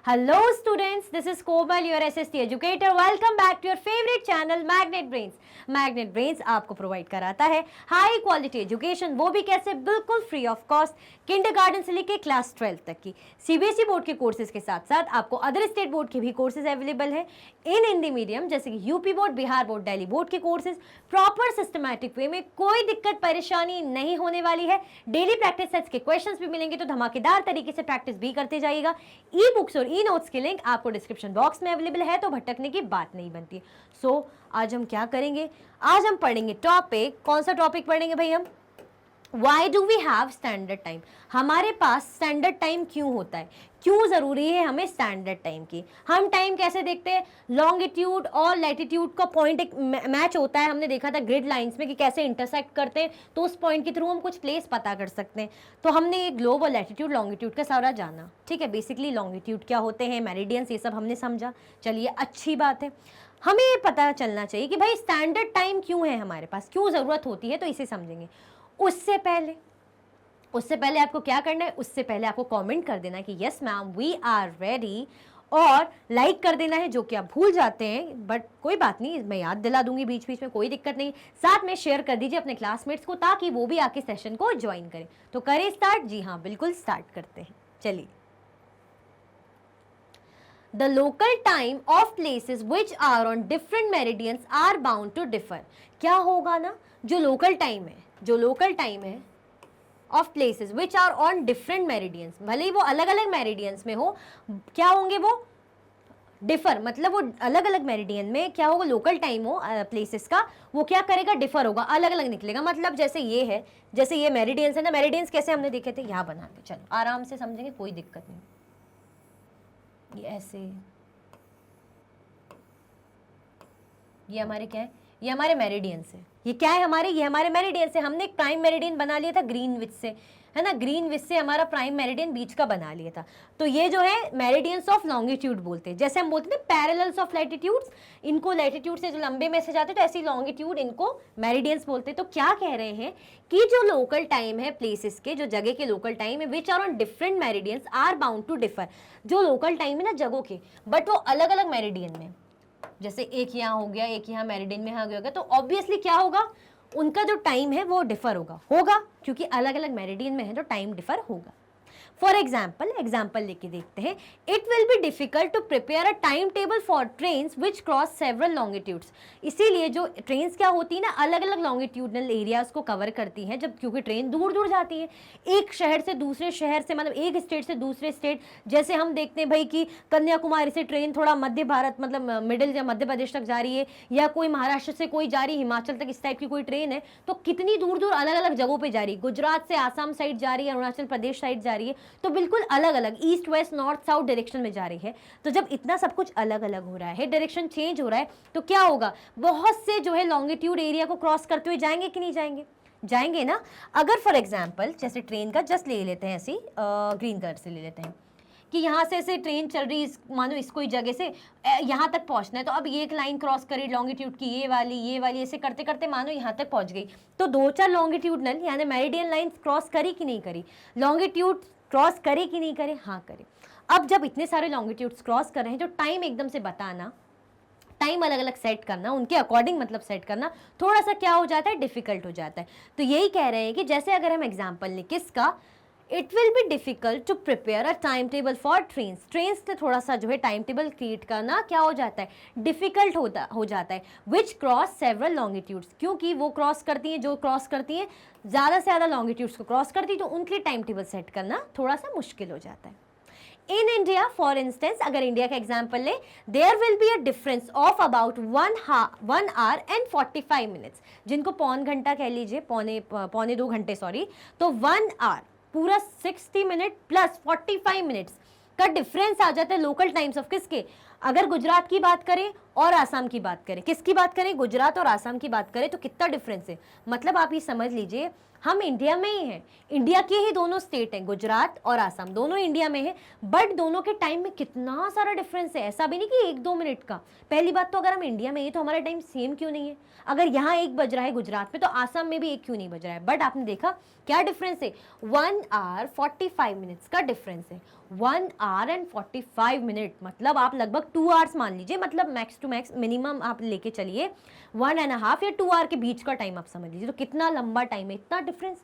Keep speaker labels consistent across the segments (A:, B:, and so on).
A: Hello students, this is Komal, your SST educator. Welcome back to your favorite channel Magnet Brains. Magnet Brains आपको provide कराता है high quality education, वो भी कैसे, बिल्कुल free of cost, kindergarten से लेके क्लास 12 तक की सीबीएसई बोर्ड के कोर्सेज के साथ साथ आपको अदर स्टेट बोर्ड के भी कोर्सेज अवेलेबल है इन हिंदी मीडियम, जैसे कि UP board, Bihar board, Delhi board के कोर्सेज प्रॉपर सिस्टमैटिक वे में, कोई दिक्कत परेशानी नहीं होने वाली है। डेली प्रैक्टिस सेट्स के क्वेश्चंस भी मिलेंगे, तो धमाकेदार तरीके से प्रैक्टिस भी करते जाइएगा। ई बुक्स और ई नोट्स के लिंक आपको डिस्क्रिप्शन बॉक्स में अवेलेबल है, तो भटकने की बात नहीं बनती। सो आज हम क्या करेंगे, आज हम पढ़ेंगे टॉपिक, कौन सा टॉपिक पढ़ेंगे भाई हम, Why do we have standard time? हमारे पास स्टैंडर्ड टाइम क्यों होता है, क्यों जरूरी है हमें स्टैंडर्ड टाइम की। हम टाइम कैसे देखते हैं, लॉन्गिट्यूड और लैटिट्यूड का पॉइंट एक मैच होता है, हमने देखा था ग्रिड लाइंस में कि कैसे इंटरसेक्ट करते हैं, तो उस पॉइंट के थ्रू हम कुछ प्लेस पता कर सकते हैं। तो हमने ये ग्लोब और लैटिट्यूड लॉन्गिट्यूड का सारा जाना, ठीक है। बेसिकली लॉन्गिट्यूड क्या होते हैं, मेरिडियंस, ये सब हमने समझा। चलिए अच्छी बात है, हमें ये पता चलना चाहिए कि भाई स्टैंडर्ड टाइम क्यों है हमारे पास, क्यों ज़रूरत होती है, तो इसे समझेंगे। उससे पहले आपको क्या करना है, उससे पहले आपको कमेंट कर देना है कि yes ma'am we are ready, और लाइक कर देना है, जो कि आप भूल जाते हैं, बट कोई बात नहीं, मैं याद दिला दूंगी बीच बीच में, कोई दिक्कत नहीं। साथ में शेयर कर दीजिए अपने क्लासमेट्स को, ताकि वो भी आके सेशन को ज्वाइन करें। तो करें स्टार्ट, जी हाँ बिल्कुल स्टार्ट करते हैं। चलिए, The local time of places which are on different meridians are bound to differ. क्या होगा ना, जो लोकल टाइम है of places which are on different meridians, भले ही वो अलग अलग मेरिडियंस में हो, क्या होंगे वो डिफर, मतलब वो अलग अलग मेरिडियन में क्या होगा, लोकल टाइम हो प्लेसेस का, वो क्या करेगा, डिफर होगा, अलग अलग निकलेगा। मतलब जैसे ये है, जैसे ये मेरिडियंस है ना, मेरिडियंस कैसे हमने देखे थे, यहाँ बना के, चलो आराम से समझेंगे, कोई दिक्कत नहीं। ये ऐसे, ये हमारे क्या है, ये हमारे मेरिडियंस है। ये क्या है हमारे, ये हमारे मेरिडियंस है। हमने एक प्राइम मेरिडियन बना लिया था ग्रीनविच से, है ना, ग्रीनविच से हमारा प्राइम मेरिडियन बीच का बना लिया था। तो ये जो है मेरिडियंस ऑफ लॉन्गिट्यूड बोलते हैं, जैसे हम बोलते थे पैरेलल्स ऑफ लैटिट्यूड्स, इनको लैटिट्यूड से जो लंबे में से जाते तो ऐसी लॉन्गिट्यूड, इनको मेरिडियंस बोलते हैं। तो क्या कह रहे हैं कि जो लोकल टाइम है प्लेसेस के, जो जगह के लोकल टाइम है, which are on different meridians are bound to differ. जो लोकल टाइम है ना जगहों के, बट वो अलग अलग मेरिडियन में, जैसे एक यहाँ हो गया, एक यहाँ मेरिडियन में आ गया, तो ऑब्वियसली क्या होगा, उनका जो टाइम है वो डिफर होगा क्योंकि अलग अलग मेरिडियन में है, तो टाइम डिफर होगा। फॉर एग्जाम्पल लेके देखते हैं। It will be difficult to prepare a time table for trains which cross several longitudes. इसीलिए जो ट्रेन्स क्या होती है ना, अलग अलग लॉन्गिट्यूडनल एरियाज को कवर करती हैं, जब क्योंकि ट्रेन दूर दूर जाती है, एक शहर से दूसरे शहर से, मतलब एक स्टेट से दूसरे स्टेट। जैसे हम देखते हैं भाई कि कन्याकुमारी से ट्रेन थोड़ा मध्य भारत, मतलब मिडिल या मध्य प्रदेश तक जा रही है, या कोई महाराष्ट्र से कोई जा रही है हिमाचल तक, इस टाइप की कोई ट्रेन है, तो कितनी दूर दूर अलग अलग जगहों पर जा रही है। गुजरात से आसाम साइड जा रही है, अरुणाचल प्रदेश साइड जा रही है, तो बिल्कुल अलग अलग, east west north south direction में जा रही है। तो जब इतना सब कुछ अलग अलग हो रहा है, डायरेक्शन चेंज हो रहा है, तो क्या होगा, बहुत से जो है लॉन्गिट्यूड एरिया को क्रॉस करते हुए जाएंगे कि नहीं जाएंगे, जाएंगे ना। अगर फॉर एग्जांपल जैसे ट्रेन का जस्ट ले लेते हैं, ऐसी ग्रीन कलर से ले लेते हैं कि यहाँ से ऐसे ट्रेन चल रही, मानो इस कोई जगह से यहाँ तक पहुँचना है, तो अब ये एक लाइन क्रॉस करी लॉन्गिट्यूड की, ये वाली ऐसे करते करते मानो यहाँ तक पहुँच गई, तो दो चार लॉन्गिट्यूडनल यानी मेरिडियन लाइन क्रॉस करी कि नहीं करी, लॉन्गिट्यूड क्रॉस करे कि नहीं करे, हाँ करे। अब जब इतने सारे लॉन्गिट्यूड्स क्रॉस कर रहे हैं, जो टाइम एकदम से बताना, टाइम अलग अलग सेट करना, उनके अकॉर्डिंग मतलब सेट करना, थोड़ा सा क्या हो जाता है, डिफिकल्ट हो जाता है। तो यही कह रहे हैं कि जैसे अगर हम एग्जांपल लें किसका, it will be difficult to prepare a time table for trains से थोड़ा सा जो है टाइम टेबल क्रिएट करना क्या हो जाता है, डिफिकल्ट हो जाता है, विच क्रॉस सेवरल लॉन्गिट्यूड्स, क्योंकि वो क्रॉस करती हैं, जो क्रॉस करती हैं ज़्यादा से ज़्यादा लॉन्गिट्यूड्स को क्रॉस करती है, तो उनके लिए टाइम टेबल सेट करना थोड़ा सा मुश्किल हो जाता है। इन इंडिया फॉर इंस्टेंस, अगर इंडिया का एग्जाम्पल ले, there will be a difference of about 1 hour and 45 minutes, जिनको पौन घंटा कह लीजिए, पौने 2 घंटे सॉरी, तो 1 hour पूरा 60 मिनट प्लस 45 मिनट्स का डिफरेंस आ जाता है लोकल टाइम्स ऑफ किसके, अगर गुजरात की बात करें और आसाम की बात करें, किसकी बात करें, गुजरात और आसाम की बात करें, तो कितना डिफरेंस है। मतलब आप ये समझ लीजिए हम इंडिया में ही हैं, इंडिया के ही दोनों स्टेट हैं, गुजरात और आसाम दोनों इंडिया में है, बट दोनों के टाइम में कितना सारा डिफरेंस है। ऐसा भी नहीं कि 1-2 मिनट का। पहली बात तो अगर हम इंडिया में हैं तो हमारा टाइम सेम क्यों नहीं है। अगर यहाँ 1 बज रहा है गुजरात में, तो आसाम में भी 1 क्यों नहीं बज रहा है। बट आपने देखा क्या डिफरेंस है, 1 आवर 45 मिनट्स का डिफरेंस है। 1 आवर एंड 45 मिनट, मतलब आप लगभग 2 आवर्स मान लीजिए, मतलब मैक्स टू मैक्स मिनिमम आप लेके चलिए 1.5 या 2 आवर के बीच का टाइम आप समझ लीजिए। तो कितना लंबा टाइम है, इतना डिफरेंस।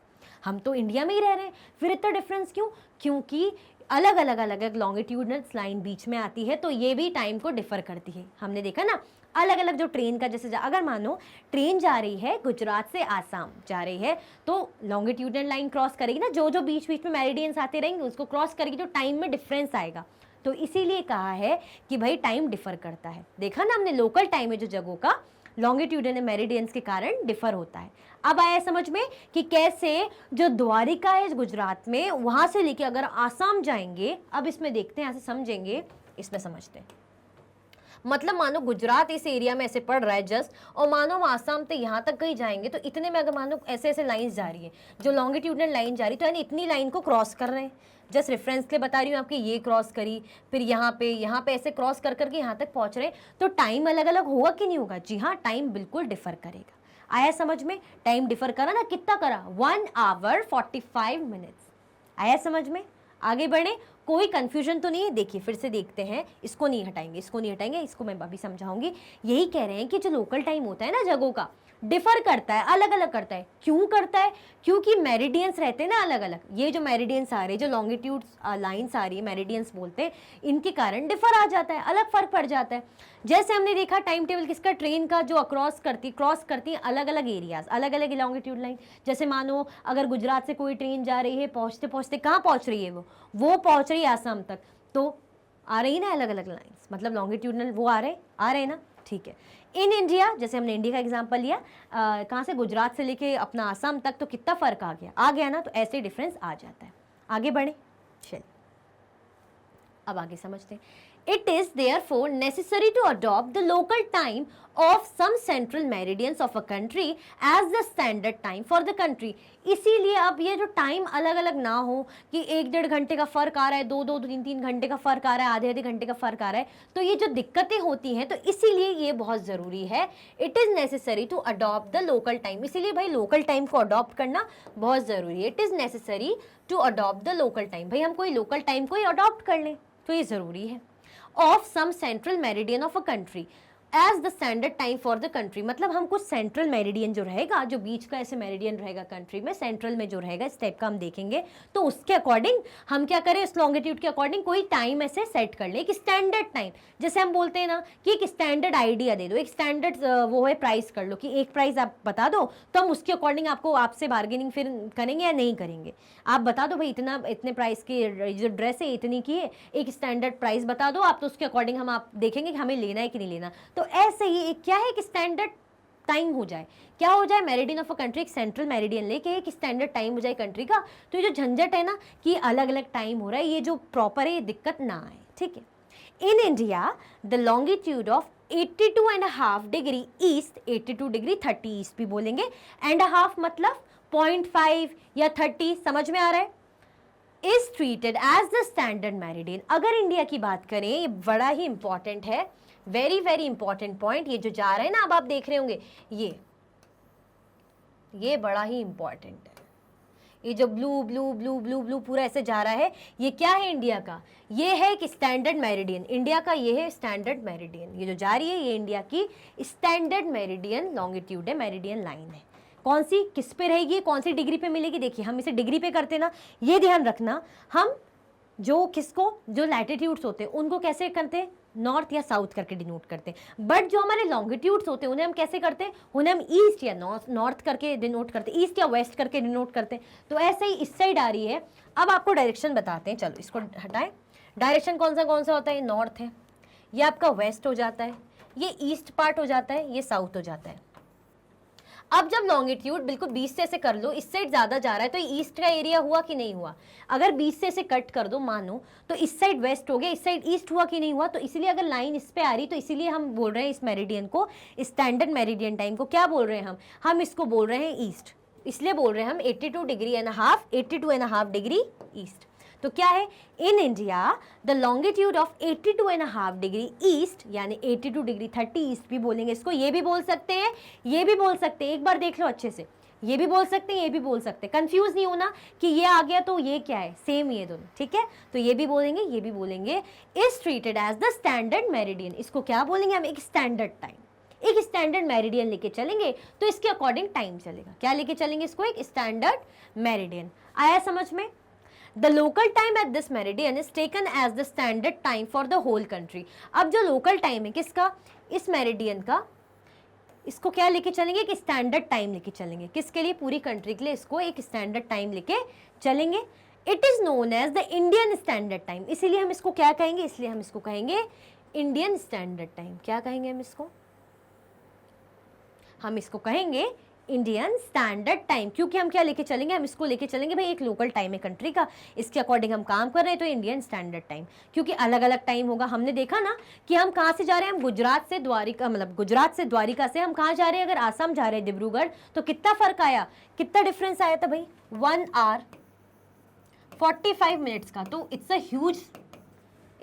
A: हम तो इंडिया में ही रह रहे हैं, फिर इतना डिफरेंस क्यों? क्योंकि अलग अलग अलग अलग लॉन्गिट्यूडनल लाइन बीच में आती है, तो ये भी टाइम को डिफर करती है। हमने देखा ना अलग अलग जो ट्रेन का, जैसे अगर मानो ट्रेन जा रही है गुजरात से आसाम जा रही है, तो लॉन्गिट्यूडनल लाइन क्रॉस करेगी ना, जो जो बीच बीच में मेरिडियंस आते रहेंगे उसको क्रॉस करेगी, तो टाइम में डिफरेंस आएगा। तो इसीलिए कहा है कि भाई टाइम डिफर करता है। देखा ना हमने, लोकल टाइम है जो जगहों का लॉन्गिट्यूडनल मेरिडियंस के कारण डिफर होता है। अब आया समझ में कि कैसे जो द्वारिका है गुजरात में, वहां से लेके अगर आसाम जाएंगे, अब इसमें देखते हैं, ऐसे समझेंगे, इसमें समझते हैं। मतलब मानो गुजरात इस एरिया में ऐसे पड़ रहा है जस्ट, और मानो हम आसाम से यहाँ तक कहीं जाएंगे, तो इतने में अगर मानो ऐसे ऐसे लाइंस जा रही है, जो लॉन्गिट्यूडनल लाइन जा रही है, तो यानी इतनी लाइन को क्रॉस कर रहे हैं। जस्ट रेफरेंस के लिए बता रही हूँ आपकी, ये क्रॉस करी, फिर यहाँ पे ऐसे क्रॉस कर करके यहाँ तक पहुँच रहे हैं, तो टाइम अलग अलग होगा कि नहीं होगा? जी हाँ, टाइम बिल्कुल डिफर करेगा। आया समझ में? टाइम डिफर करा ना, कितना करा? 1 आवर 45 मिनट्स। आया समझ में? आगे बढ़े, कोई कंफ्यूजन तो नहीं है? देखिए फिर से देखते हैं, इसको नहीं हटाएंगे, इसको नहीं हटाएंगे, इसको मैं अभी समझाऊंगी। यही कह रहे हैं कि जो लोकल टाइम होता है ना जगहों का, डिफर करता है, अलग अलग करता है। क्यों करता है? क्योंकि मेरिडियंस रहते हैं ना अलग अलग। ये जो मेरिडियंस आ रहे हैं, जो लॉन्गिट्यूड लाइन्स आ रही है, मेरिडियंस बोलते हैं, इनके कारण डिफर आ जाता है, अलग फर्क पड़ जाता है। जैसे हमने देखा टाइम टेबल किसका, ट्रेन का, जो क्रॉस करती है अलग अलग एरियाज, अलग अलग लॉन्गिट्यूड लाइन। जैसे मानो अगर गुजरात से कोई ट्रेन जा रही है, पहुंचते पहुंचते कहाँ पहुंच रही है, वो पहुंच रही है आसाम तक, तो आ रही ना अलग अलग लाइन्स, मतलब लॉन्गिट्यूडनल वो आ रहे ना, ठीक है। इन इंडिया, जैसे हमने इंडिया का एग्जांपल लिया, कहाँ से, गुजरात से लेके अपना आसाम तक, तो कितना फर्क आ गया ना, तो ऐसे डिफरेंस आ जाता है। आगे बढ़े, चलिए अब आगे समझते हैं। It is therefore necessary to adopt the local time of some central meridians of a country as the standard time for the country। इसीलिए अब ये जो टाइम अलग अलग ना हो कि 1-1.5 घंटे का फर्क आ रहा है, 2-2, 3-3 घंटे का फर्क आ रहा है, आधे-आधे घंटे का फर्क आ रहा है, तो ये जो दिक्कतें होती हैं, तो इसीलिए ये बहुत ज़रूरी है। It is necessary to adopt the local time, इसीलिए भाई लोकल टाइम को अडॉप्ट करना बहुत ज़रूरी है। It is necessary to adopt the local time, भाई हम कोई लोकल टाइम को ही अडॉप्ट कर लें, तो ये ज़रूरी है। Of some central meridian of a country as the standard time for the country, मतलब हम कुछ सेंट्रल मेरिडियन जो रहेगा, जो बीच का ऐसे मेरिडियन रहेगा कंट्री में, सेंट्रल में जो रहेगा, इस टाइप का हम देखेंगे, तो उसके अकॉर्डिंग हम क्या करें, उस लॉन्गिट्यूड के अकॉर्डिंग कोई टाइम ऐसे सेट कर ले, एक स्टैंडर्ड टाइम। जैसे हम बोलते हैं ना कि एक स्टैंडर्ड आइडिया दे दो, एक स्टैंडर्ड वो है प्राइस कर लो, कि एक प्राइस आप बता दो, तो हम उसके अकॉर्डिंग आपको, आपसे बार्गेनिंग फिर करेंगे या नहीं करेंगे। आप बता दो भाई इतने प्राइस की जो ड्रेस है इतनी की है, एक स्टैंडर्ड प्राइस बता दो आप, तो उसके अकॉर्डिंग हम आप देखेंगे कि हमें लेना है कि नहीं लेना। तो ऐसे ही एक क्या है कि स्टैंडर्ड टाइम हो जाए, क्या हो जाए, मेरिडियन ऑफ अ कंट्री, एक सेंट्रल मेरिडियन लेके एक स्टैंडर्ड टाइम हो जाए कंट्री का। तो ये जो झंझट है ना कि अलग अलग टाइम हो रहा है, ये जो प्रॉपर है, ये दिक्कत ना आए, ठीक है। In India the longitude of 82.5 degree east, 82 degree 30 east भी बोलेंगे, एंड हाफ मतलब 0.5 या 30, समझ में आ रहा है, is treated as the standard meridian. अगर इंडिया की बात करें, ये बड़ा ही इंपॉर्टेंट है, वेरी वेरी इंपॉर्टेंट पॉइंट, ये जो जा रहा है ना, अब आप देख रहे होंगे, ये बड़ा ही इंपॉर्टेंट है। ये जो blue blue blue blue blue पूरा ऐसे जा रहा है, ये क्या है इंडिया का, ये है कि स्टैंडर्ड मेरिडियन, इंडिया का ये है स्टैंडर्ड मेरिडियन। ये जो जा रही है, ये इंडिया की स्टैंडर्ड मेरिडियन लॉन्गिट्यूड है, मेरिडियन लाइन है। कौन सी, किस पे रहेगी, कौन सी डिग्री पे मिलेगी? देखिए हम इसे डिग्री पे करते ना, ये ध्यान रखना, हम जो किसको, जो लैटिट्यूड्स होते हैं उनको कैसे करते हैं, नॉर्थ या साउथ करके डिनोट करते हैं। बट जो हमारे लॉन्गिट्यूड्स होते हैं उन्हें हम कैसे करते हैं, उन्हें हम ईस्ट या नॉर्थ करके डिनोट करते हैं, ईस्ट या वेस्ट करके डिनोट करते हैं। तो ऐसे ही इस साइड आ रही है। अब आपको डायरेक्शन बताते हैं, चलो इसको हटाएं। डायरेक्शन कौन सा होता है, नॉर्थ है, ये आपका वेस्ट हो जाता है, ये ईस्ट पार्ट हो जाता है, ये साउथ हो जाता है। अब जब लॉन्गिट्यूड बिल्कुल 20 से ऐसे कर लो, इस साइड ज्यादा जा रहा है तो ईस्ट का एरिया हुआ कि नहीं हुआ? अगर 20 से ऐसे कट कर दो मानो, तो इस साइड वेस्ट हो गया, इस साइड ईस्ट हुआ कि नहीं हुआ? तो इसीलिए अगर लाइन इस पे आ रही तो इसीलिए हम बोल रहे हैं इस मेरिडियन को, स्टैंडर्ड मेरिडियन टाइम को क्या बोल रहे हैं हम इसको बोल रहे हैं ईस्ट। इसलिए बोल रहे हैं हम 82 degree and half, 82.5 degree east. तो क्या है, in India the longitude of 82.5 degree east, यानी 82 डिग्री 30 ईस्ट भी बोलेंगे इसको, ये भी बोल सकते हैं, ये भी बोल सकते हैं, एक बार देख लो अच्छे से, ये भी बोल सकते हैं, ये भी बोल सकते हैं, कंफ्यूज नहीं होना कि ये आ गया तो ये क्या है, सेम ये दोनों, ठीक है। तो ये भी बोलेंगे, ये भी बोलेंगे। Is treated as the standard meridian, इसको क्या बोलेंगे हम, एक स्टैंडर्ड टाइम, एक स्टैंडर्ड मेरिडियन लेके चलेंगे तो इसके अकॉर्डिंग टाइम चलेगा। क्या लेके चलेंगे इसको, एक स्टैंडर्ड मेरिडियन। आया समझ में? The local time at this meridian is taken as the standard time for the whole country। अब जो लोकल टाइम है किसका, इस मेरिडियन का, इसको क्या लेके चलेंगे, एक स्टैंडर्ड टाइम लेके चलेंगे। किसके लिए, पूरी कंट्री के लिए इसको एक स्टैंडर्ड टाइम लेके चलेंगे। It is known as the Indian standard time, इसीलिए हम इसको क्या कहेंगे, इसलिए हम इसको कहेंगे इंडियन स्टैंडर्ड टाइम। क्या कहेंगे हम इसको, हम इसको कहेंगे इंडियन स्टैंडर्ड टाइम, क्योंकि हम क्या लेके चलेंगे, हम इसको लेके चलेंगे भाई एक लोकल टाइम है कंट्री का, इसके अकॉर्डिंग हम काम कर रहे हैं तो इंडियन स्टैंडर्ड टाइम। क्योंकि अलग अलग टाइम होगा, हमने देखा ना कि हम कहाँ से जा रहे हैं, हम गुजरात से द्वारिका, मतलब गुजरात से द्वारिका से हम कहाँ जा रहे हैं, अगर आसाम जा रहे हैं डिब्रूगढ़, तो कितना फर्क आया, कितना डिफरेंस आया था भाई, 1 आवर 45 मिनट्स का। तो इट्स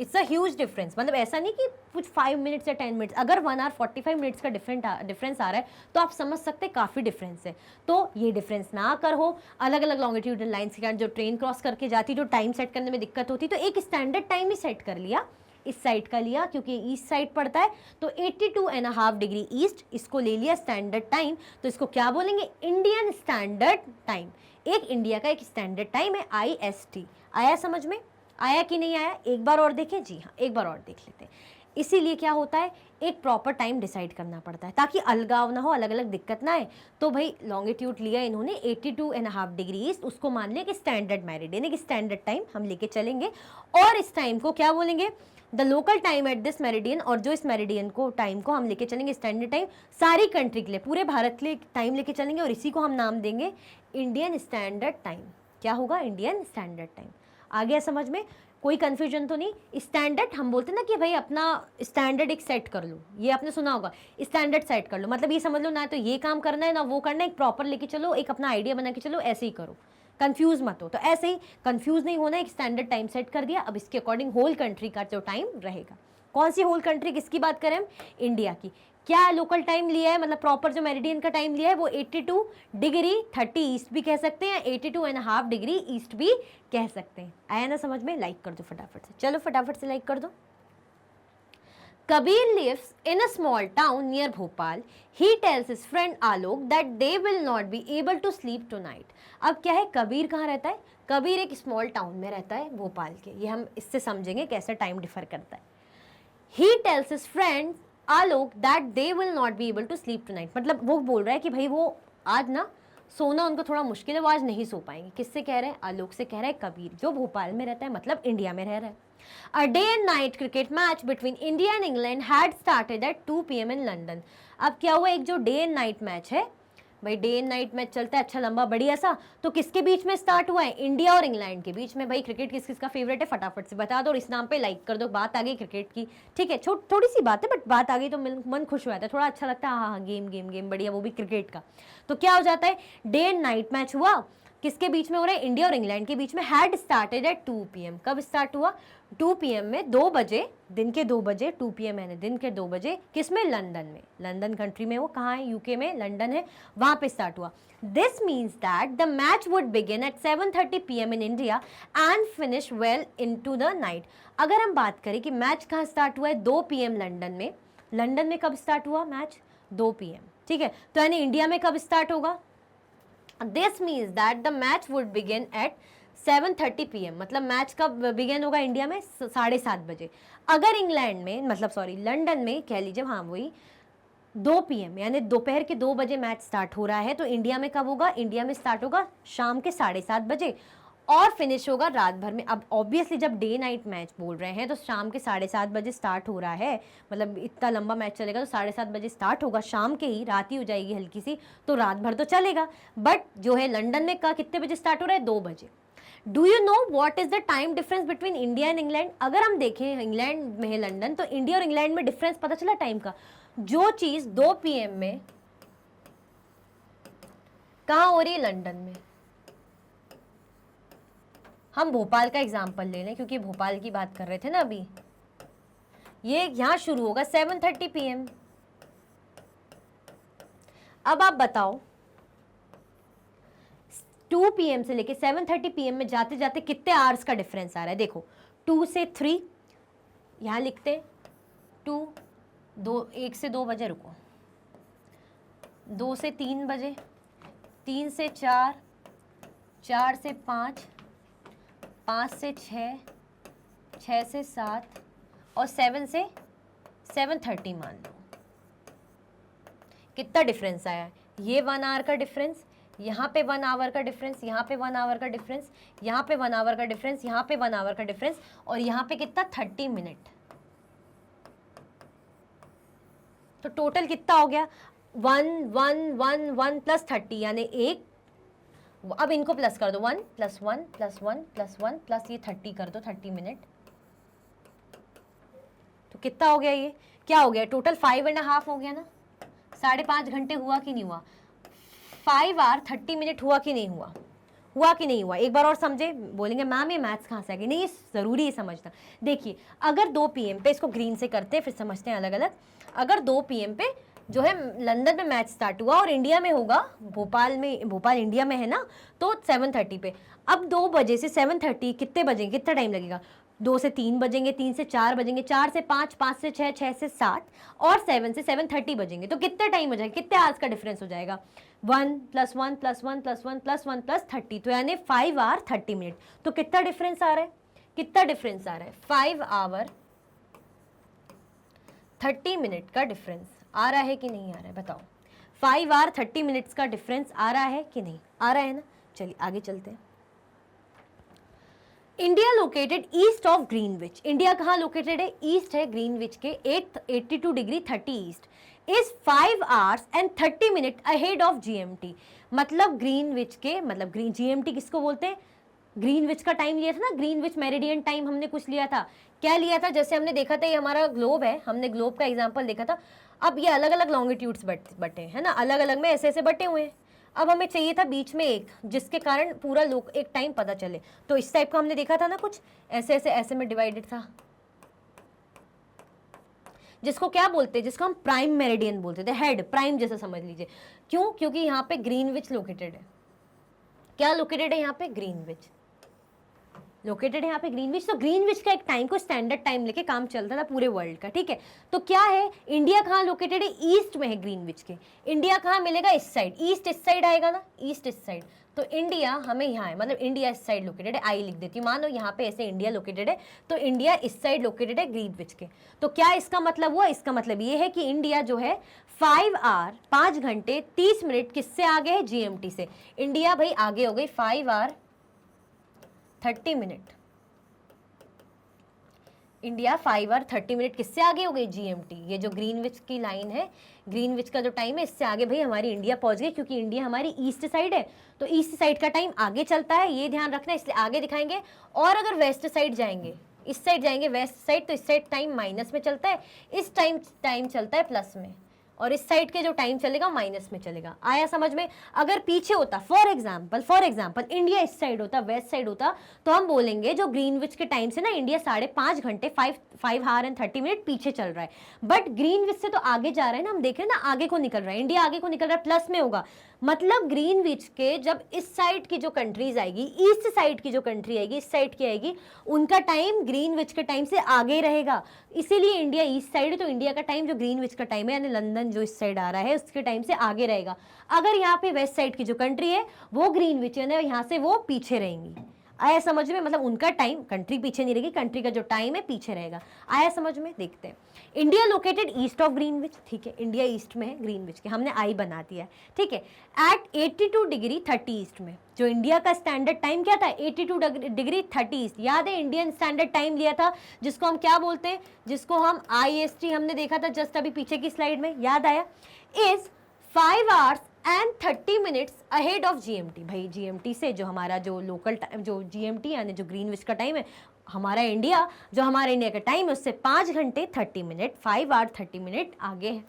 A: अ ह्यूज डिफरेंस। मतलब ऐसा नहीं कि कुछ 5 मिनट्स या 10 मिनट्स, अगर 1 आवर 45 मिनट्स का डिफरेंस आ रहा है तो आप समझ सकते हैं काफ़ी डिफरेंस है। तो ये डिफरेंस ना कर हो, अलग अलग लॉन्गिट्यूडनल लाइन्स के कारण जो ट्रेन क्रॉस करके जाती, जो टाइम सेट करने में दिक्कत होती, तो एक स्टैंडर्ड टाइम ही सेट कर लिया, इस साइड का लिया क्योंकि ईस्ट साइड पड़ता है, तो 82.5 डिग्री ईस्ट, इसको ले लिया स्टैंडर्ड टाइम। तो इसको क्या बोलेंगे, इंडियन स्टैंडर्ड टाइम। एक इंडिया का एक स्टैंडर्ड टाइम है IST। आया समझ में, आया कि नहीं आया, एक बार और देखें, जी हाँ एक बार और देख लेते हैं। इसीलिए क्या होता है, एक प्रॉपर टाइम डिसाइड करना पड़ता है ताकि अलगाव ना हो, अलग अलग दिक्कत ना आए। तो भाई लॉन्गिट्यूड लिया इन्होंने 82.5 डिग्री ईस्ट, उसको मान लिया कि स्टैंडर्ड मेरिडियन, एक स्टैंडर्ड टाइम हम लेके चलेंगे, और इस टाइम को क्या बोलेंगे, the local time at this meridian, और जो इस मेरिडियन को टाइम को हम लेके चलेंगे स्टैंडर्ड टाइम, सारी कंट्री के लिए, पूरे भारत के लिए टाइम लेके चलेंगे, और इसी को हम नाम देंगे इंडियन स्टैंडर्ड टाइम। क्या होगा, इंडियन स्टैंडर्ड टाइम। आ गया समझ में, कोई कंफ्यूजन तो नहीं। स्टैंडर्ड हम बोलते ना कि भाई अपना स्टैंडर्ड एक सेट कर लो, ये आपने सुना होगा, स्टैंडर्ड सेट कर लो, मतलब ये समझ लो ना तो ये काम करना है ना वो करना है, एक प्रॉपर लेके चलो, एक अपना आइडिया बना के चलो, ऐसे ही करो, कंफ्यूज मत हो। तो ऐसे ही कंफ्यूज नहीं होना, एक स्टैंडर्ड टाइम सेट कर दिया, अब इसके अकॉर्डिंग होल कंट्री का जो टाइम रहेगा। कौन सी होल कंट्री, किसकी बात करें हम, इंडिया की। क्या लोकल टाइम लिया है, मतलब प्रॉपर जो मेरिडियन का टाइम लिया है वो 82 डिग्री 30 ईस्ट भी कह सकते हैं, 82.5 डिग्री ईस्ट भी कह सकते हैं। आया ना समझ में, लाइक कर दो फटाफट से, चलो फटाफट से लाइक कर दो। Kabir lives in a small town near Bhopal. He tells his friend Alok that they will not be able to sleep tonight. अब क्या है, कबीर कहाँ रहता है, कबीर एक स्मॉल टाउन में रहता है भोपाल के, ये हम इससे समझेंगे कैसे टाइम डिफर करता है। He tells his friend Alok that they will not be able to sleep tonight, मतलब वो बोल रहा है कि भाई वो आज ना सोना उनको थोड़ा मुश्किल है, वो आज नहीं सो पाएंगे। किससे कह रहे हैं, आलोक से कह रहा है कबीर, जो भोपाल में रहता है, मतलब इंडिया में रह रहा है। A day and night cricket match between India and England had started at 2 PM in London। अब क्या हुआ, एक जो डे एंड नाइट मैच है, भाई डे एंड नाइट मैच चलता है अच्छा लंबा बढ़िया सा, तो किसके बीच में स्टार्ट हुआ है, इंडिया और इंग्लैंड के बीच में। भाई क्रिकेट किस किसका फेवरेट है फटाफट से बता दो, और इस नाम पे लाइक कर दो। बात आ गई क्रिकेट की, ठीक है, थोड़ी सी बात है बट बात आ गई तो मन खुश हो जाता है, थोड़ा अच्छा लगता है, हाँ हाँ गेम गेम गेम बढ़िया, वो भी क्रिकेट का। तो क्या हो जाता है, डे एंड नाइट मैच हुआ, किसके बीच में हो रहा है, इंडिया और इंग्लैंड के बीच में। हैड स्टार्टेड एट 2 PM, कब स्टार्ट हुआ, 2 PM में, 2 बजे, दिन के 2 बजे, 2 PM है दिन के 2 बजे, किसमें, लंदन में, लंदन कंट्री में, वो कहाँ है, यूके में, लंदन है, वहाँ पे स्टार्ट हुआ। This means that the match would begin eight 7:30 PM in India and finish well into the night. अगर हम बात करें कि मैच कहाँ स्टार्ट हुआ है, 2 PM लंदन में, लंदन में कब स्टार्ट हुआ मैच, 2 PM, ठीक है, तो यानी इंडिया में कब स्टार्ट होगा, This means that the match would begin at 7:30 PM, मतलब मैच कब बिगेन होगा इंडिया में, 7:30 बजे। अगर इंग्लैंड में, मतलब सॉरी लंदन में कह लीजिए, हाँ वही 2 PM यानी दोपहर के 2 बजे मैच स्टार्ट हो रहा है, तो इंडिया में कब होगा, इंडिया में स्टार्ट होगा शाम के 7:30 बजे। और फिनिश होगा रात भर में। अब ऑब्वियसली जब डे नाइट मैच बोल रहे हैं तो शाम के 7:30 बजे स्टार्ट हो रहा है, मतलब इतना लंबा मैच चलेगा तो 7:30 बजे स्टार्ट होगा, शाम के ही, रात ही हो जाएगी हल्की सी, तो रात भर तो चलेगा। बट जो है लंदन में का कितने बजे स्टार्ट हो रहा है? 2 बजे। Do you know what is the time difference between India and England? अगर हम देखें इंग्लैंड में है लंदन, तो इंडिया और इंग्लैंड में डिफरेंस पता चला टाइम का। जो चीज 2 PM में कहाँ हो रही है? लंदन में। हम भोपाल का एग्जाम्पल ले लें क्योंकि भोपाल की बात कर रहे थे ना अभी। ये यहां शुरू होगा 7:30 PM। अब आप बताओ 2 PM से लेके 7:30 PM में जाते जाते कितने आवर्स का डिफरेंस आ रहा है? देखो 2 से 3 यहां लिखते, 1 से 2 बजे, रुको, 2 से 3 बजे, 3 से 4, 4 से 5, 5 से 6, 6 से 7 और 7 से 7:30 मान लो। कितना डिफरेंस आया है? ये 1 आवर का डिफरेंस, यहाँ पे 1 आवर का डिफरेंस, यहाँ पे 1 आवर का डिफरेंस, यहाँ पे 1 आवर का डिफरेंस, यहाँ पे 1 आवर का डिफरेंस, और यहाँ पे कितना? 30 मिनट। तो टोटल कितना हो गया? 1 1 1 1 प्लस 30 यानी 1। अब इनको प्लस कर दो, 1 + 1 + 1 + 1 प्लस ये 30 कर दो, 30 मिनट। तो कितना हो गया? ये क्या हो गया? टोटल 5.5 हो गया ना। 5.5 घंटे हुआ कि नहीं हुआ? 5 आवर 30 मिनट हुआ कि नहीं हुआ? हुआ कि नहीं हुआ? एक बार और समझे। बोलेंगे मैम ये मैथ्स कहाँ से आ गई? नहीं, ये ज़रूरी है समझना। देखिए अगर 2 PM पे, इसको ग्रीन से करते हैं फिर समझते हैं अलग अलग। अगर 2 PM पे जो है लंदन में मैच स्टार्ट हुआ और इंडिया में होगा, भोपाल में, भोपाल इंडिया में है ना, तो 7:30 पे। अब 2 बजे से 7:30 कितने बजेंगे? कितना टाइम लगेगा? 2 से 3 बजेंगे, 3 से 4 बजेंगे, 4 से 5, 5 से 6, 6 से 7 और 7 से 7:30 बजेंगे। तो कितना टाइम हो जाएगा? कितने आवर्स का डिफरेंस हो जाएगा? 1 + 1 + 1 + 1 + 1 + 30, तो यानी 5 आवर 30 मिनट। तो कितना डिफरेंस आ रहा है? कितना डिफरेंस आ रहा है? 5 आवर 30 मिनट का डिफरेंस आ रहा है कि नहीं आ रहा है? बताओ। 5 आवर 30 मिनट्स का डिफरेंस आ रहा है कि नहीं आ रहा है ना? चलिए आगे चलते हैं। India located east of Greenwich. India कहाँ लोकेटेड है? ईस्ट है ग्रीनविच के, 82 degree 30 east, is 5 hours and 30 minute ahead of GMT। मतलब ग्रीनविच के, मतलब ग्रीन GMT किसको बोलते हैं? ग्रीनविच का टाइम लिया था ना, ग्रीनविच मेरिडियन टाइम हमने कुछ लिया था। क्या लिया था? जैसे हमने देखा था ये हमारा ग्लोब है, हमने ग्लोब का एग्जाम्पल देखा था। अब ये अलग अलग लॉन्गिट्यूड्स बटे है ना, अलग अलग में ऐसे ऐसे बटे हुए हैं। अब हमें चाहिए था बीच में एक, जिसके कारण पूरा लोग एक टाइम पता चले। तो इस टाइप का हमने देखा था ना, कुछ ऐसे ऐसे ऐसे में डिवाइडेड था, जिसको क्या बोलते हैं? जिसको हम प्राइम मेरिडियन बोलते थे, हेड प्राइम जैसा समझ लीजिए। क्यों? क्योंकि यहाँ पे ग्रीनविच लोकेटेड है। क्या लोकेटेड है यहाँ पे? ग्रीनविच लोकेटेड है यहाँ पे, ग्रीनविच। तो ग्रीनविच का एक टाइम को स्टैंडर्ड टाइम लेके काम चलता था पूरे वर्ल्ड का, ठीक है। तो क्या है, इंडिया कहाँ लोकेटेड है? ईस्ट में है ग्रीनविच के। इंडिया कहाँ मिलेगा? इस साइड, ईस्ट इस साइड आएगा ना, ईस्ट इस साइड। तो इंडिया हमें यहाँ है, मतलब इंडिया इस साइड लोकेटेड है। आई लिख देती हूँ, मानो यहाँ पे ऐसे इंडिया लोकेटेड है, तो इंडिया इस साइड लोकेटेड है ग्रीनविच के। तो क्या इसका मतलब हुआ? इसका मतलब ये है कि इंडिया जो है 5 आवर 5 घंटे 30 मिनट किससे आगे है? GMT से। इंडिया भाई आगे हो गई 5 hour 30 minute. India 5 hour 30 minute किससे आगे हो गई? GMT। ये जो ग्रीनविच की लाइन है, ग्रीनविच का जो टाइम है, इससे आगे भाई हमारी इंडिया पहुंच गई, क्योंकि इंडिया हमारी ईस्ट साइड है, तो ईस्ट साइड का टाइम आगे चलता है, ये ध्यान रखना, इसलिए आगे दिखाएंगे। और अगर वेस्ट साइड जाएंगे, इस साइड जाएंगे वेस्ट साइड, तो इस साइड टाइम माइनस में चलता है, इस टाइम चलता है प्लस में, और इस साइड के जो टाइम चलेगा माइनस में चलेगा। आया समझ में? अगर पीछे होता, फॉर एग्जाम्पल इंडिया इस साइड होता, वेस्ट साइड होता, तो हम बोलेंगे जो ग्रीनविच के टाइम से ना इंडिया 5.5 घंटे 5 आवर एंड 30 मिनट पीछे चल रहा है। बट ग्रीनविच से तो आगे जा रहा है ना, हम देख रहे हैं ना, आगे को निकल रहा है, इंडिया आगे को निकल रहा है, प्लस में होगा। मतलब ग्रीनविच के जब इस साइड की जो कंट्रीज आएगी, ईस्ट साइड की जो कंट्री आएगी, इस साइड की आएगी, उनका टाइम ग्रीनविच के टाइम से आगे रहेगा। इसीलिए इंडिया ईस्ट साइड है, तो इंडिया का टाइम जो ग्रीनविच का टाइम है, यानी लंदन जो इस साइड आ रहा है, उसके टाइम से आगे रहेगा। अगर यहाँ पे वेस्ट साइड की जो कंट्री है वो ग्रीनविच है ना, यहाँ से वो पीछे रहेंगी। आया समझ में? मतलब उनका टाइम, कंट्री पीछे नहीं रहेगी, कंट्री का जो टाइम है पीछे रहेगा। आया समझ में? देखते हैं। India located east of Greenwich, ठीक है, इंडिया ईस्ट में है ग्रीनविच के, हमने आई बना दिया है, ठीक है। एट 82 डिग्री 30 ईस्ट में, जो इंडिया का स्टैंडर्ड टाइम क्या था, 82 डिग्री 30 ईस्ट। याद है इंडियन स्टैंडर्ड टाइम लिया था, जिसको हम क्या बोलते हैं, जिसको हम IST हमने देखा था जस्ट अभी पीछे की स्लाइड में, याद आया? Is 5 hours and 30 minutes ahead of GMT। भाई GMT से जो हमारा जो लोकल टाइम, जो GMT यानी जो ग्रीनविच का टाइम है, हमारा इंडिया, जो हमारे इंडिया का टाइम है उससे 5 घंटे 30 मिनट, 5 आवर 30 मिनट आगे है।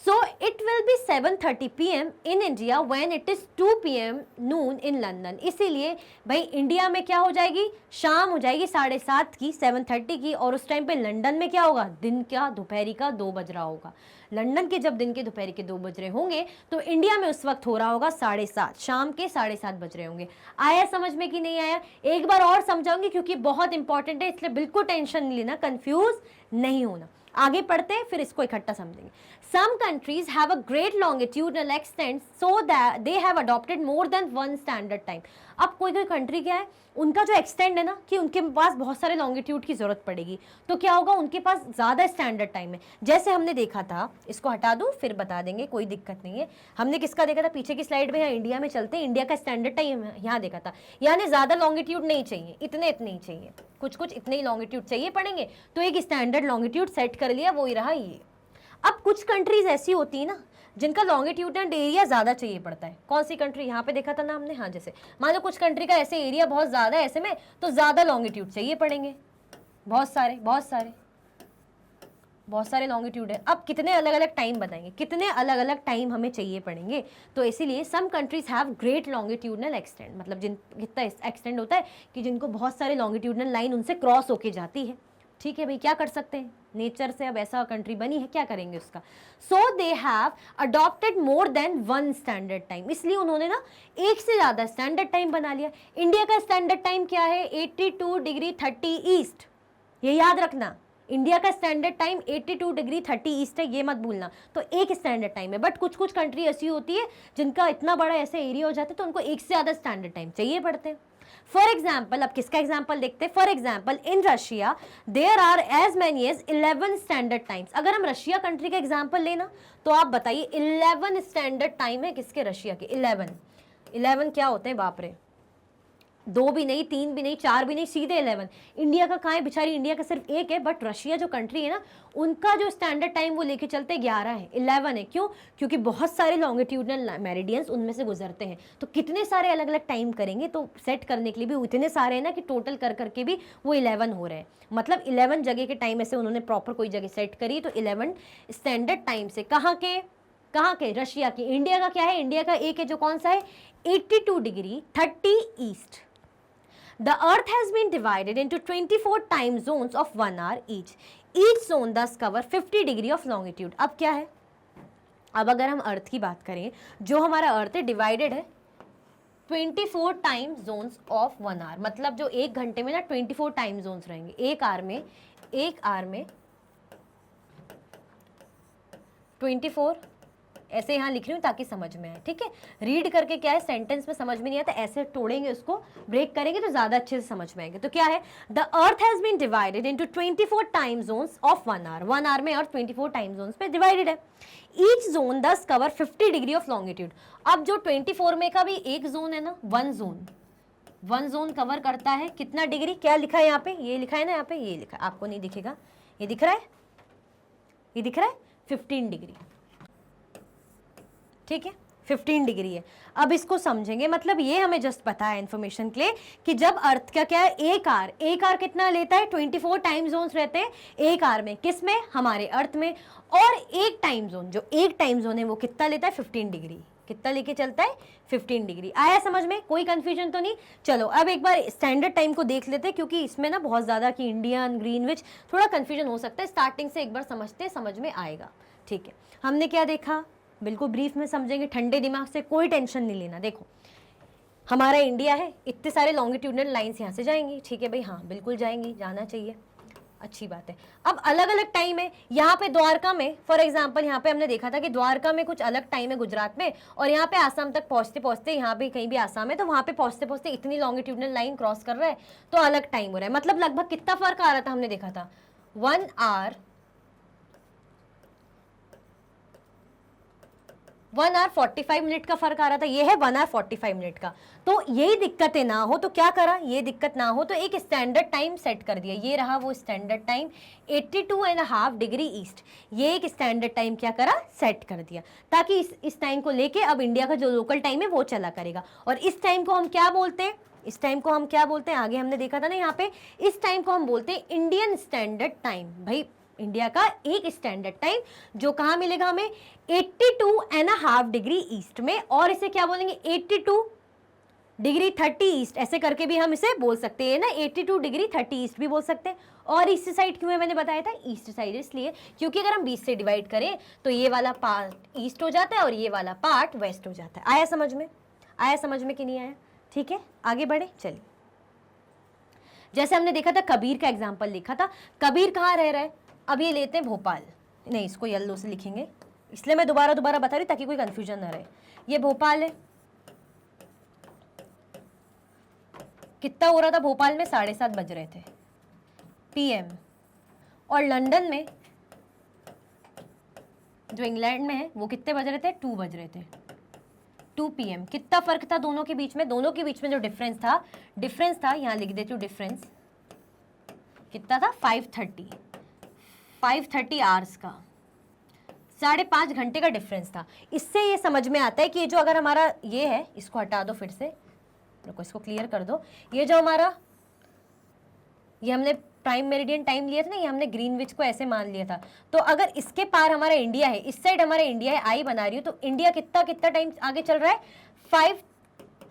A: So it will be 7:30 PM in India when it is 2 PM noon in London। इसीलिए भाई इंडिया में क्या हो जाएगी, शाम हो जाएगी 7:30 की, 7:30 की, और उस टाइम पे लंदन में क्या होगा, दिन का दोपहरी का 2 बज रहा होगा। लंदन के जब दिन के दोपहरी के 2 बज रहे होंगे तो इंडिया में उस वक्त हो रहा होगा 7:30, शाम के 7:30 बज रहे होंगे। आया समझ में कि नहीं आया? एक बार और समझाऊंगी क्योंकि बहुत इंपॉर्टेंट है, इसलिए बिल्कुल टेंशन नहीं लेना, कंफ्यूज नहीं होना। आगे पढ़ते हैं, फिर इसको इकट्ठा समझेंगे। Some countries have a great longitudinal extent so that they have adopted more than one standard time। अब कोई कोई कंट्री क्या है, उनका जो एक्सटेंड है ना, कि उनके पास बहुत सारे लॉन्गिट्यूड की जरूरत पड़ेगी, तो क्या होगा, उनके पास ज़्यादा स्टैंडर्ड टाइम है। जैसे हमने देखा था, इसको हटा दूँ फिर बता देंगे, कोई दिक्कत नहीं है। हमने किसका देखा था पीछे की स्लाइड में, यहाँ इंडिया में चलते हैं, इंडिया का स्टैंडर्ड टाइम यहाँ देखा था। यानी ज़्यादा लॉन्गिट्यूड नहीं चाहिए, इतने इतने ही चाहिए, कुछ कुछ इतने ही लॉन्गिट्यूड चाहिए पड़ेंगे, तो एक स्टैंडर्ड लॉन्गिट्यूड सेट कर लिया, वो ही रहा ये। अब कुछ कंट्रीज ऐसी होती है ना जिनका लॉन्गिट्यूडनल एरिया ज़्यादा चाहिए पड़ता है। कौन सी कंट्री, यहाँ पे देखा था ना हमने, हाँ, जैसे मान लो कुछ कंट्री का ऐसे एरिया बहुत ज़्यादा है, ऐसे में तो ज़्यादा लॉन्गिट्यूड चाहिए पड़ेंगे, बहुत सारे लॉन्गिट्यूड है। अब कितने अलग अलग टाइम बताएंगे, कितने अलग अलग टाइम हमें चाहिए पड़ेंगे, तो इसीलिए some countries have great longitudinal extend, मतलब जिन कितना एक्सटेंड होता है कि जिनको बहुत सारे लॉन्गिट्यूडनल लाइन उनसे क्रॉस होके जाती है। ठीक है भाई, क्या कर सकते हैं, नेचर से अब ऐसा कंट्री बनी है, क्या करेंगे उसका। So they have adopted more than one standard time, इसलिए उन्होंने ना एक से ज़्यादा स्टैंडर्ड टाइम बना लिया। इंडिया का स्टैंडर्ड टाइम क्या है, 82 डिग्री 30 ईस्ट, ये याद रखना। इंडिया का स्टैंडर्ड टाइम 82 डिग्री 30 ईस्ट है, ये मत भूलना। तो एक स्टैंडर्ड टाइम है, बट कुछ कुछ कंट्री ऐसी होती है जिनका इतना बड़ा ऐसे एरिया हो जाता है तो उनको एक से ज़्यादा स्टैंडर्ड टाइम चाहिए पड़ते हैं। फॉर एग्जाम्पल, अब किसका एग्जाम्पल देखते हैं, for example in Russia there are as many as 11 standard times. अगर हम रशिया कंट्री का एग्जाम्पल लेना तो आप बताइए 11 स्टैंडर्ड टाइम है किसके, रशिया के। 11 क्या होते हैं, बाप रे, 2 भी नहीं, 3 भी नहीं, 4 भी नहीं, सीधे 11। इंडिया का कहाँ है बेचारी, इंडिया का सिर्फ 1 है, बट रशिया जो कंट्री है ना, उनका जो स्टैंडर्ड टाइम वो लेके चलते 11 है, 11 है। क्यों? क्योंकि बहुत सारे लॉन्गिट्यूडनल मेरिडियंस उनमें से गुजरते हैं, तो कितने सारे अलग अलग टाइम करेंगे, तो सेट करने के लिए भी इतने सारे हैं ना कि टोटल कर करके भी वो 11 हो रहे हैं। मतलब 11 जगह के टाइम ऐसे उन्होंने प्रॉपर कोई जगह सेट करी, तो 11 स्टैंडर्ड टाइम से कहाँ के, रशिया की। इंडिया का क्या है, इंडिया का एक है जो कौन सा है, 82 degree 30 east. The Earth has been divided into 24 time zones of 1 hour each. Each zone thus cover 50 degree of longitude. अब क्या है, अब अगर हम अर्थ की बात करें, जो हमारा अर्थ है डिवाइडेड है 24 टाइम जोन्स ऑफ 1 आवर, मतलब जो एक घंटे में ना 24 टाइम जोन्स रहेंगे। एक आवर में 24, ऐसे यहाँ लिख रही हूँ ताकि समझ में आए, ठीक है। रीड करके क्या है, सेंटेंस में समझ में नहीं आता, ऐसे तोड़ेंगे उसको, ब्रेक करेंगे तो ज़्यादा अच्छे से समझ में आएंगे। तो क्या है, the earth has been divided into 24 time zones of 1 hour. 1 hour में अर्थ 24 टाइम जोन्स पे डिवाइडेड है। ईच जोन दस कवर 50 डिग्री ऑफ लॉन्गिट्यूड। अब जो 24 में का भी एक जोन है ना, वन जोन कवर करता है कितना डिग्री, क्या लिखा है यहाँ पे, ये लिखा है ना, यहाँ पे ये लिखा है, आपको नहीं दिखेगा, ये दिख रहा है 15 डिग्री, ठीक है, 15 डिग्री है। अब इसको समझेंगे, मतलब ये हमें जस्ट पता है इन्फॉर्मेशन के लिए कि जब अर्थ का क्या है, एक आर कितना लेता है, 24 टाइम जोन्स रहते हैं एक आर में, किस में, हमारे अर्थ में। और एक टाइम जोन है वो कितना लेता है, 15 डिग्री, कितना लेके चलता है, 15 डिग्री। आया समझ में, कोई कंफ्यूजन तो नहीं। चलो अब एक बार स्टैंडर्ड टाइम को देख लेते हैं, क्योंकि इसमें ना बहुत ज़्यादा कि इंडियन ग्रीनविच थोड़ा कंफ्यूजन हो सकता है, स्टार्टिंग से एक बार समझते समझ में आएगा, ठीक है। हमने क्या देखा, बिल्कुल ब्रीफ में समझेंगे, ठंडे दिमाग से, कोई टेंशन नहीं लेना। देखो हमारा इंडिया है, इतने सारे लॉन्गिट्यूडनल लाइंस यहाँ से जाएंगी, ठीक है भाई, हाँ बिल्कुल जाएंगी, जाना चाहिए। अच्छी बात है। अब अलग अलग टाइम है यहाँ पे द्वारका में, फॉर एग्जांपल यहाँ पे हमने देखा था कि द्वारका में कुछ अलग टाइम है गुजरात में, और यहाँ पे आसाम तक पहुंचते पहुंचते, यहाँ पे कहीं भी आसाम है तो वहाँ पे पहुंचते पहुंचते इतनी लॉन्गिट्यूडनल लाइन क्रॉस कर रहा है तो अलग टाइम हो रहा है। मतलब लगभग कितना फर्क आ रहा था, हमने देखा था 1 आवर 1 आवर 45 मिनट का फर्क आ रहा था, ये है 1 आवर 45 मिनट का। तो यही दिक्कतें ना हो तो क्या करा, ये दिक्कत ना हो तो एक स्टैंडर्ड टाइम सेट कर दिया, ये रहा वो स्टैंडर्ड टाइम 82.5 डिग्री ईस्ट, ये एक स्टैंडर्ड टाइम क्या करा, सेट कर दिया, ताकि इस टाइम को लेके अब इंडिया का जो लोकल टाइम है वो चला करेगा। और इस टाइम को हम क्या बोलते हैं, इस टाइम को हम क्या बोलते हैं, आगे हमने देखा था ना यहाँ पे, इस टाइम को हम बोलते हैं इंडियन स्टैंडर्ड टाइम। भाई इंडिया का एक स्टैंडर्ड टाइम जो कहाँ मिलेगा हमें, 82.5 डिग्री ईस्ट में, और इसे क्या बोलेंगे 82 डिग्री 30 ईस्ट, ऐसे करके भी हम इसे बोल सकते हैं ना, 82 डिग्री 30 ईस्ट भी बोल सकते हैं। और ईस्ट साइड क्यों है, मैंने बताया था ईस्ट साइड इसलिए क्योंकि अगर हम 20 से डिवाइड करें तो ये वाला पार्ट ईस्ट हो जाता है और ये वाला पार्ट वेस्ट हो जाता है। आया समझ में, आया समझ में कि नहीं आया? ठीक है, आगे बढ़े चलिए। जैसे हमने देखा था कबीर का एग्जाम्पल लिखा था, कबीर कहाँ रह रहा है, अब ये लेते हैं भोपाल, नहीं इसको येलो से लिखेंगे इसलिए मैं दोबारा बता रही हूँ ताकि कोई कंफ्यूजन ना रहे। ये भोपाल है, कितना हो रहा था भोपाल में, 7:30 बज रहे थे PM, और लंदन में जो इंग्लैंड में है वो कितने बज रहे थे, 2 बज रहे थे, 2 PM। कितना फर्क था दोनों के बीच में, दोनों के बीच में जो डिफरेंस था यहाँ लिख देती हूँ डिफरेंस कितना था, 5:30 आवर्स का, 5.5 घंटे का डिफरेंस था। इससे ये समझ में आता है कि ये जो अगर हमारा ये है, इसको हटा दो फिर से, रुको इसको क्लियर कर दो, ये जो हमारा ये हमने प्राइम मेरिडियन टाइम लिया था ना, ये हमने ग्रीनविच को ऐसे मान लिया था, तो अगर इसके पार हमारा इंडिया है, इस साइड हमारा इंडिया है, आई बना रही हूँ, तो इंडिया कितना टाइम आगे चल रहा है, 5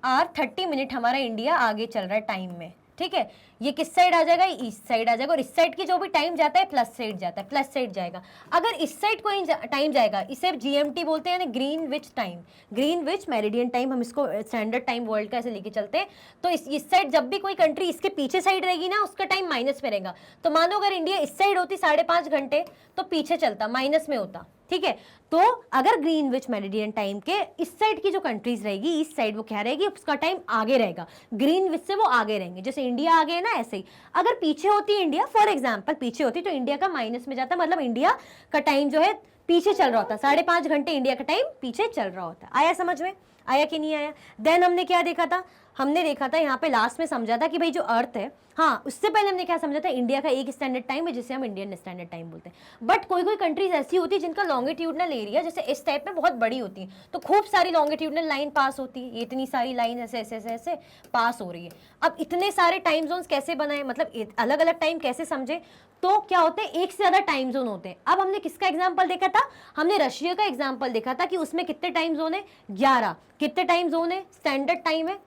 A: आवर 30 मिनट हमारा इंडिया आगे चल रहा है टाइम में। ठीक है, ये किस साइड आ जाएगा, ईस्ट साइड आ जाएगा, और इस साइड की जो भी टाइम जाता है प्लस साइड जाता है, प्लस साइड जाएगा। अगर इस साइड कोई टाइम जाएगा, इसे GMT बोलते हैं, यानी Greenwich time, Greenwich meridian time, हम इसको स्टैंडर्ड टाइम वर्ल्ड का ऐसे लेके चलते हैं। तो इस साइड जब भी कोई कंट्री इसके पीछे साइड रहेगी ना, उसका टाइम माइनस में रहेगा। तो मानो अगर इंडिया इस साइड होती 5.5 घंटे तो पीछे चलता, माइनस में होता। ठीक है, तो अगर ग्रीनविच मेरिडियन टाइम के इस साइड की जो कंट्रीज रहेगी, इस साइड वो क्या रहेगी, उसका टाइम आगे रहेगा, ग्रीनविच से वो आगे रहेंगे, जैसे इंडिया आगे है ना ऐसे ही। अगर पीछे होती इंडिया, फॉर एग्जांपल पीछे होती, तो इंडिया का माइनस में जाता, मतलब इंडिया का टाइम जो है पीछे चल रहा होता, 5.5 घंटे इंडिया का टाइम पीछे चल रहा होता। आया समझ में, आया कि नहीं आया? देन हमने क्या देखा था, हमने देखा था यहाँ पे लास्ट में समझा था कि भाई जो अर्थ है, हाँ उससे पहले हमने क्या समझा था, इंडिया का एक स्टैंडर्ड टाइम है जिसे हम इंडियन स्टैंडर्ड टाइम बोलते हैं। बट कोई कंट्रीज ऐसी होती है जिनका लॉन्गिट्यूडनल एरिया जैसे इस टाइप में बहुत बड़ी होती है, तो खूब सारी लॉन्गिट्यूडनल लाइन पास होती है, ये इतनी सारी लाइन ऐसे ऐसे ऐसे ऐसे पास हो रही है। अब इतने सारे टाइम जोन्स कैसे बनाए, मतलब अलग अलग टाइम कैसे समझे, तो क्या होते हैं, एक से ज्यादा टाइम जोन होते हैं। अब हमने किसका एग्जांपल देखा था, हमने रशिया का एग्जांपल देखा था कि उसमें कितने टाइम जोन है, 11। कितने टाइम जोन है, स्टैंडर्ड टाइम है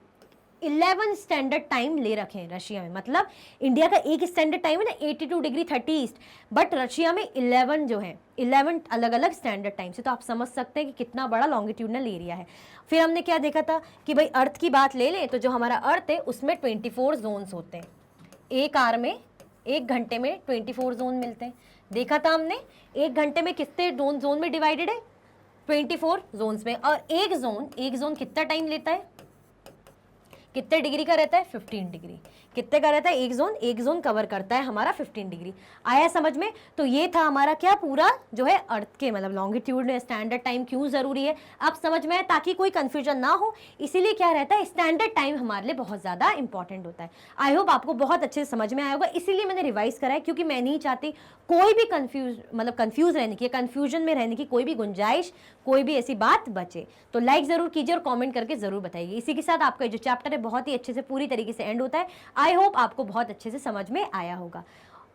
A: 11 स्टैंडर्ड टाइम ले रखे हैं रशिया में। मतलब इंडिया का एक स्टैंडर्ड टाइम है ना 82 डिग्री 30 ईस्ट, बट रशिया में 11 जो है 11 अलग अलग स्टैंडर्ड टाइम से। तो आप समझ सकते हैं कि कितना बड़ा लॉन्गिट्यूडनल एरिया है। फिर हमने क्या देखा था कि भाई अर्थ की बात ले लें तो जो हमारा अर्थ है उसमें 24 जोन्स होते हैं। एक आवर में, एक घंटे में 24 जोन मिलते हैं। देखा था हमने एक घंटे में कितने जोन में डिवाइडेड है, 24 जोन्स में। और एक जोन कितना टाइम लेता है, कितने डिग्री का रहता है, 15 डिग्री। कितने का रहता है, एक जोन कवर करता है हमारा 15 डिग्री। आया समझ में? तो ये था हमारा क्या पूरा जो है अर्थ के मतलब लॉन्गिट्यूड में स्टैंडर्ड टाइम क्यों जरूरी है, आप समझ में आए, ताकि कोई कंफ्यूजन ना हो। इसीलिए क्या रहता है, स्टैंडर्ड टाइम हमारे लिए बहुत ज्यादा इंपॉर्टेंट होता है। आई होप आपको बहुत अच्छे से समझ में आया होगा, इसीलिए मैंने रिवाइज करा है, क्योंकि मैं नहीं चाहती कोई भी कंफ्यूज रहने की, कंफ्यूजन में रहने की कोई भी गुंजाइश, कोई भी ऐसी बात बचे। तो लाइक जरूर कीजिए और कमेंट करके जरूर बताइए। इसी के साथ आपका जो चैप्टर है बहुत ही अच्छे से पूरी तरीके से एंड होता है। आई होप आपको बहुत अच्छे से समझ में आया होगा।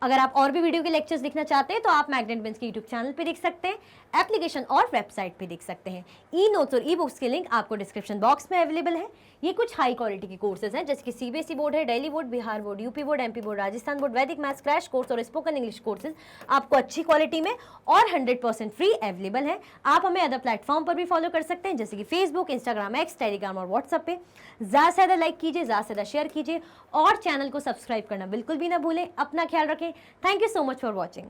A: अगर आप और भी वीडियो के लेक्चर्स देखना चाहते हैं तो आप मैग्नेट बेंस के यूट्यूब चैनल पे देख सकते हैं, एप्लीकेशन और वेबसाइट पे देख सकते हैं। ई नोट्स और ई बुक्स के लिंक आपको डिस्क्रिप्शन बॉक्स में अवेलेबल है। ये कुछ हाई क्वालिटी के कोर्सेज हैं जैसे कि CBSE बोर्ड है, Delhi board, Bihar board, UP board, MP board, Rajasthan board, वैदिक मैथ्स क्रैश कोर्स और स्पोकन इंग्लिश कोर्सेज आपको अच्छी क्वालिटी में और 100% फ्री अवेलेबल है। आप हमें अदर प्लेटफॉर्म पर भी फॉलो कर सकते हैं जैसे कि फेसबुक, इंस्टाग्राम, एक्स, टेलीग्राम और व्हाट्सएप पे। ज़्यादा से ज़्यादा लाइक कीजिए, ज़्यादा से ज़्यादा शेयर कीजिए और चैनल को सब्सक्राइब करना बिल्कुल भी ना भूलें। अपना ख्याल रखें। Okay, thank you so much for watching.